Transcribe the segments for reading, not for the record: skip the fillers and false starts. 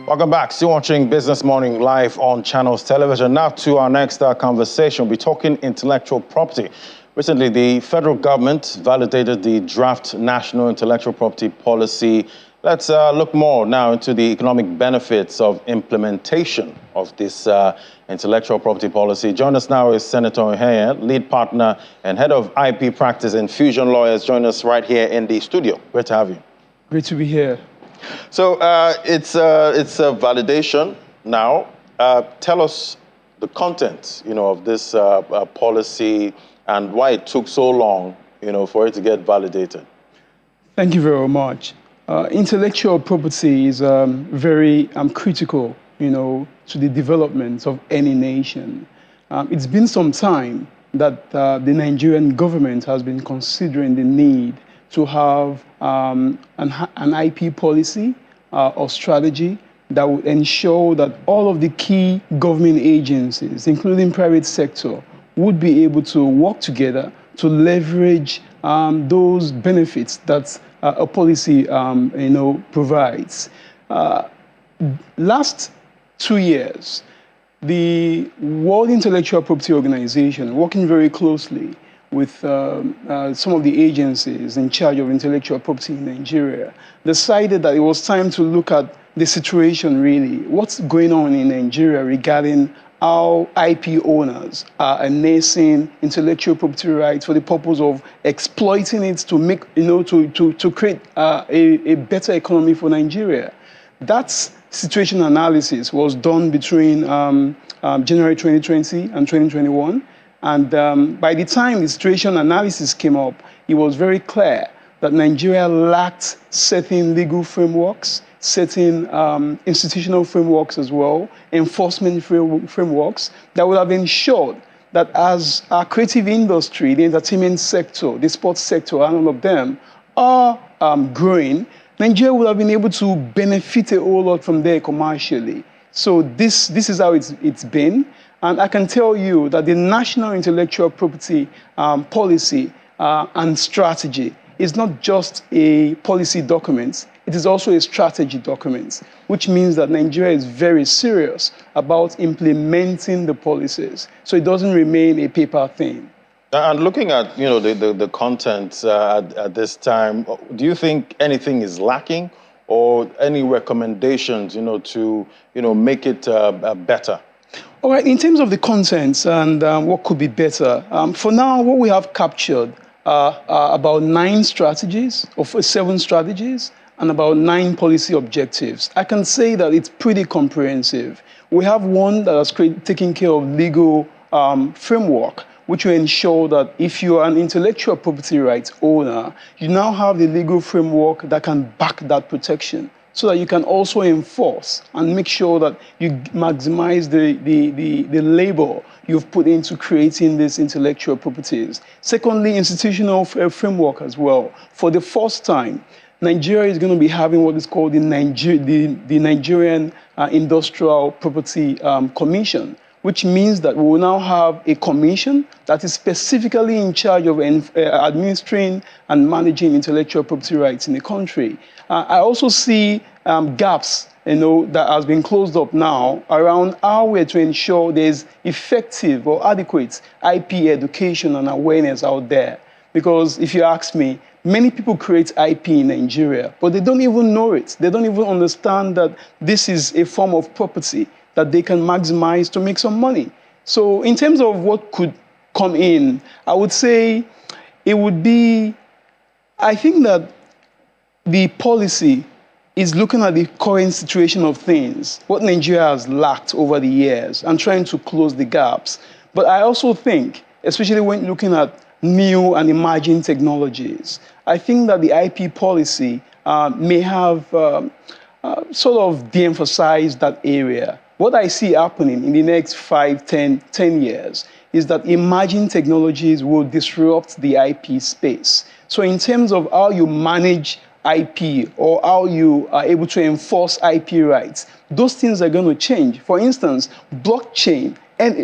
Welcome back. Still watching Business Morning live on Channels Television. Now to our next conversation. We'll be talking intellectual property. Recently, the federal government validated the draft National Intellectual Property Policy. Let's look more now into the economic benefits of implementation of this intellectual property policy. Join us now is Senator Ohaya, lead partner and head of IP practice in Fusion Lawyers. Join us right here in the studio. Great to have you. Great to be here. So it's a validation now. Tell us the content, of this policy and why it took so long, for it to get validated. Thank you very much. Intellectual property is very critical, to the development of any nation. It's been some time that the Nigerian government has been considering the need to have an IP policy or strategy that would ensure that all of the key government agencies, including private sector, would be able to work together to leverage those benefits that a policy provides. Last 2 years, the World Intellectual Property Organization, working very closely with some of the agencies in charge of intellectual property in Nigeria, decided that it was time to look at the situation really, what's going on in Nigeria regarding how IP owners are harnessing intellectual property rights for the purpose of exploiting it to make, to create a better economy for Nigeria. That situation analysis was done between January 2020 and 2021. And by the time the situation analysis came up, it was very clear that Nigeria lacked certain legal frameworks, certain institutional frameworks as well, enforcement frameworks that would have ensured that as our creative industry, the entertainment sector, the sports sector, and all of them are growing, Nigeria would have been able to benefit a whole lot from there commercially. So this is how it's been. And I can tell you that the National Intellectual Property Policy and Strategy is not just a policy document, it is also a strategy document, which means that Nigeria is very serious about implementing the policies, so it doesn't remain a paper thing. And looking at the content at this time, do you think anything is lacking, or any recommendations to make it better? All right, in terms of the contents and what could be better, for now, what we have captured are about 9 strategies, or 7 strategies, and about 9 policy objectives. I can say that it's pretty comprehensive. We have one that has taken care of legal framework, which will ensure that if you are an intellectual property rights owner, you now have the legal framework that can back that protection, so that you can also enforce and make sure that you maximize the labor you've put into creating these intellectual properties. Secondly, institutional framework as well. For the first time, Nigeria is going to be having what is called the Nigerian Industrial Property Commission, which means that we will now have a commission that is specifically in charge of administering and managing intellectual property rights in the country. I also see gaps, that has been closed up now around how we're to ensure there's effective or adequate IP education and awareness out there. Because if you ask me, many people create IP in Nigeria, but they don't even know it. They don't even understand that this is a form of property that they can maximize to make some money. So in terms of what could come in, I would say it would be, I think that the policy is looking at the current situation of things, what Nigeria has lacked over the years, and trying to close the gaps. But I also think, especially when looking at new and emerging technologies, I think that the IP policy may have sort of de-emphasized that area. What I see happening in the next 5, 10 years is that emerging technologies will disrupt the IP space. So in terms of how you manage IP or how you are able to enforce IP rights, those things are going to change. For instance, blockchain,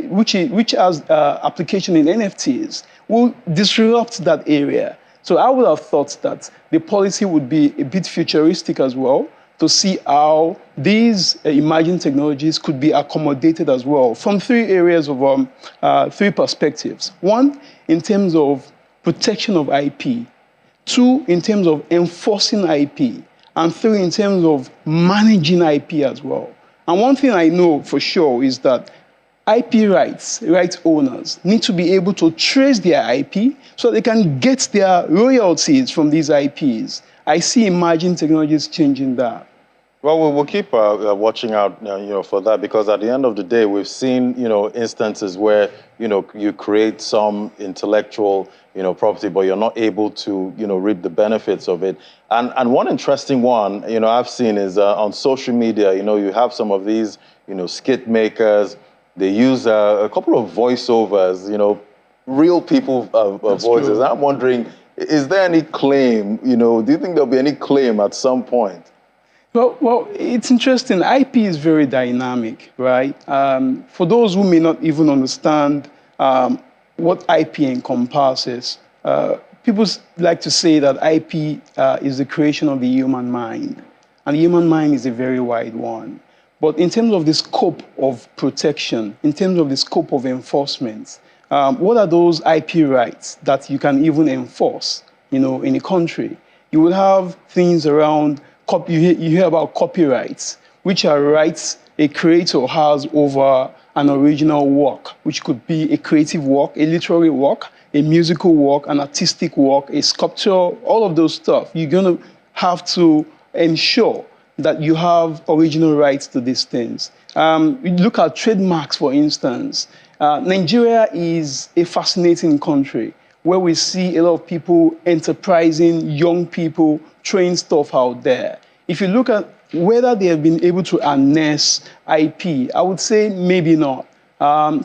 which has application in NFTs, will disrupt that area. So I would have thought that the policy would be a bit futuristic as well, to see how these emerging technologies could be accommodated as well from three areas of three perspectives. One, in terms of protection of IP. Two, in terms of enforcing IP. And three, in terms of managing IP as well. And one thing I know for sure is that IP rights owners need to be able to trace their IP so they can get their royalties from these IPs. I see emerging technologies changing that. Well, we'll keep watching out, for that, because at the end of the day, we've seen, instances where, you create some intellectual, property, but you're not able to, reap the benefits of it. And one interesting one, I've seen is on social media, you have some of these, skit makers. They use a couple of voiceovers, real people voices. True. I'm wondering, is there any claim, do you think there'll be any claim at some point? Well, it's interesting. IP is very dynamic, right? For those who may not even understand what IP encompasses, people like to say that IP is the creation of the human mind. And the human mind is a very wide one. But in terms of the scope of protection, in terms of the scope of enforcement, what are those IP rights that you can even enforce, in a country? You will have things around, you hear about copyrights, which are rights a creator has over an original work, which could be a creative work, a literary work, a musical work, an artistic work, a sculpture, all of those stuff. You're going to have to ensure that you have original rights to these things. We look at trademarks, for instance. Nigeria is a fascinating country where we see a lot of people enterprising, young people throwing stuff out there. If you look at whether they have been able to harness IP, I would say maybe not.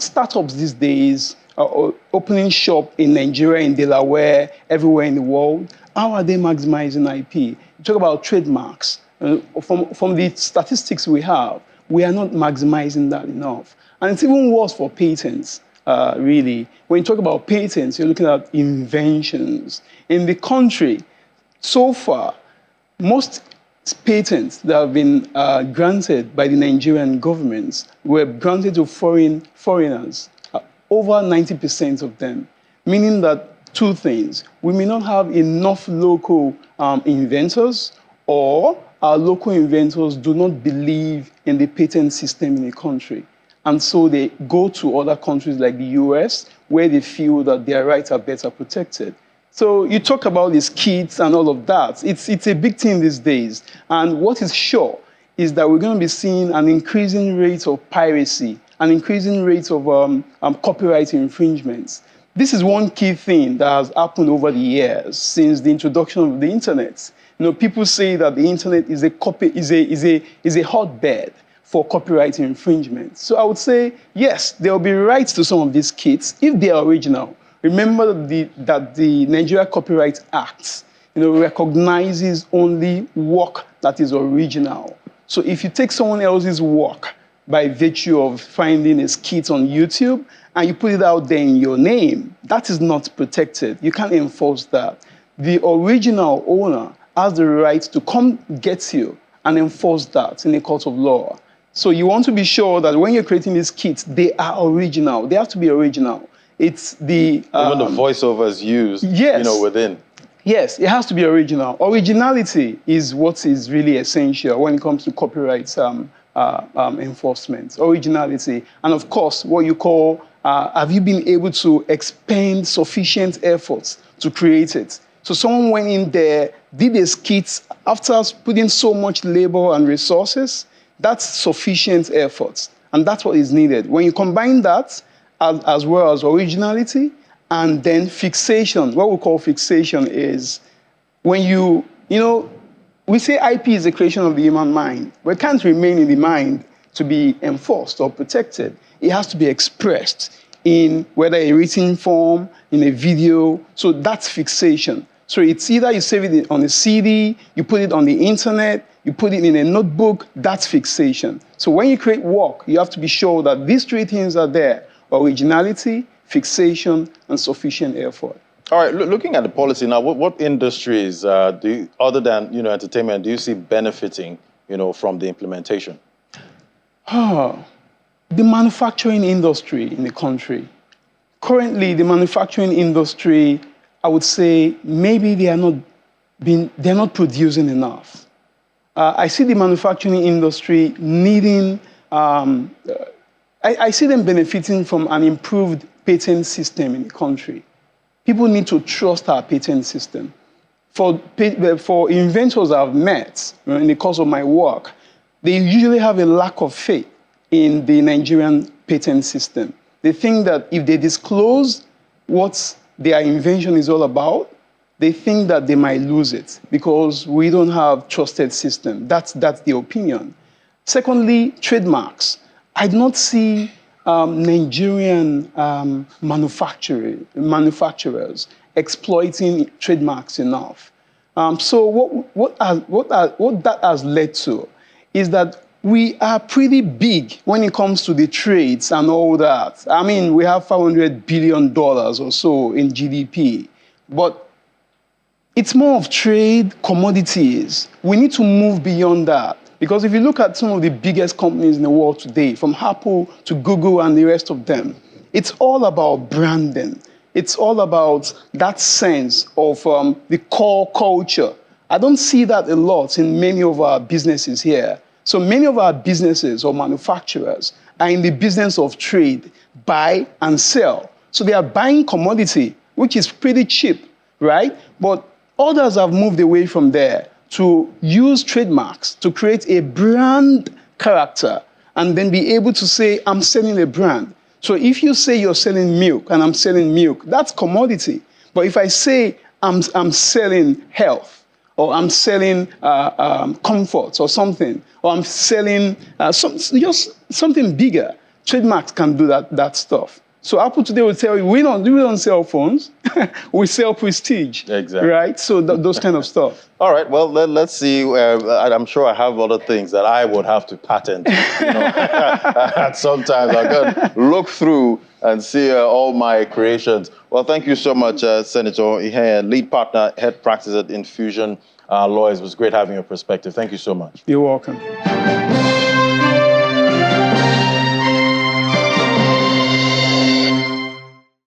Startups these days are opening shop in Nigeria, in Delaware, everywhere in the world. How are they maximizing IP? You talk about trademarks. From the statistics we have, we are not maximizing that enough. And it's even worse for patents, really. When you talk about patents, you're looking at inventions. In the country, so far, most patents that have been granted by the Nigerian governments were granted to foreigners, over 90% of them, meaning that two things. We may not have enough local inventors, or our local inventors do not believe in the patent system in the country. And so they go to other countries like the US, where they feel that their rights are better protected. So you talk about these kits and all of that. It's a big thing these days. And what is sure is that we're going to be seeing an increasing rate of piracy, an increasing rate of copyright infringements. This is one key thing that has happened over the years since the introduction of the internet. People say that the internet is a hotbed for copyright infringement. So I would say, yes, there will be rights to some of these kits if they are original. Remember that the Nigeria Copyright Act, recognizes only work that is original. So if you take someone else's work by virtue of finding a skit on YouTube and you put it out there in your name, that is not protected. You can't enforce that. The original owner has the right to come get you and enforce that in a court of law. So you want to be sure that when you're creating these kits, they are original. They have to be original. It's the even the voiceovers used, yes, within. Yes, it has to be original. Originality is what is really essential when it comes to copyright enforcement. Originality, and of course, what you call have you been able to expend sufficient efforts to create it? So someone went in there, did a skit after putting so much labor and resources. That's sufficient effort, and that's what is needed. When you combine that as well as originality and then fixation, what we call fixation is when we say IP is the creation of the human mind, but it can't remain in the mind to be enforced or protected. It has to be expressed in whether a written form, in a video. So that's fixation. So it's either you save it on a CD, you put it on the internet, you put it in a notebook, that's fixation. So when you create work, you have to be sure that these three things are there: originality, fixation, and sufficient effort. All right, looking at the policy now, what industries, other than entertainment, do you see benefiting from the implementation? The manufacturing industry in the country. Currently, the manufacturing industry, I would say maybe they're not producing enough. I see the manufacturing industry needing, I see them benefiting from an improved patent system in the country. People need to trust our patent system. For inventors I've met in the course of my work, they usually have a lack of faith in the Nigerian patent system. They think that if they disclose what their invention is all about, they think that they might lose it because we don't have trusted system. That's the opinion. Secondly, trademarks. I do not see Nigerian manufacturers exploiting trademarks enough. So what that has led to is that we are pretty big when it comes to the trades and all that. I mean, we have $500 billion or so in GDP, but it's more of trade, commodities. We need to move beyond that. Because if you look at some of the biggest companies in the world today, from Apple to Google and the rest of them, it's all about branding. It's all about that sense of the core culture. I don't see that a lot in many of our businesses here. So many of our businesses or manufacturers are in the business of trade, buy and sell. So they are buying commodity, which is pretty cheap, right? But others have moved away from there to use trademarks to create a brand character and then be able to say, I'm selling a brand. So if you say you're selling milk and I'm selling milk, that's commodity. But if I say I'm selling health, or I'm selling comfort or something, or I'm selling just something bigger, trademarks can do that stuff. So Apple today will tell you, we don't sell phones, we sell prestige. Exactly. Right? So those kind of stuff. All right, well, let's see. I'm sure I have other things that I would have to patent. Sometimes I can look through and see all my creations. Well, thank you so much, Senator Ihe, lead partner, head practice at Infusion Lawyers. It was great having your perspective. Thank you so much. You're welcome.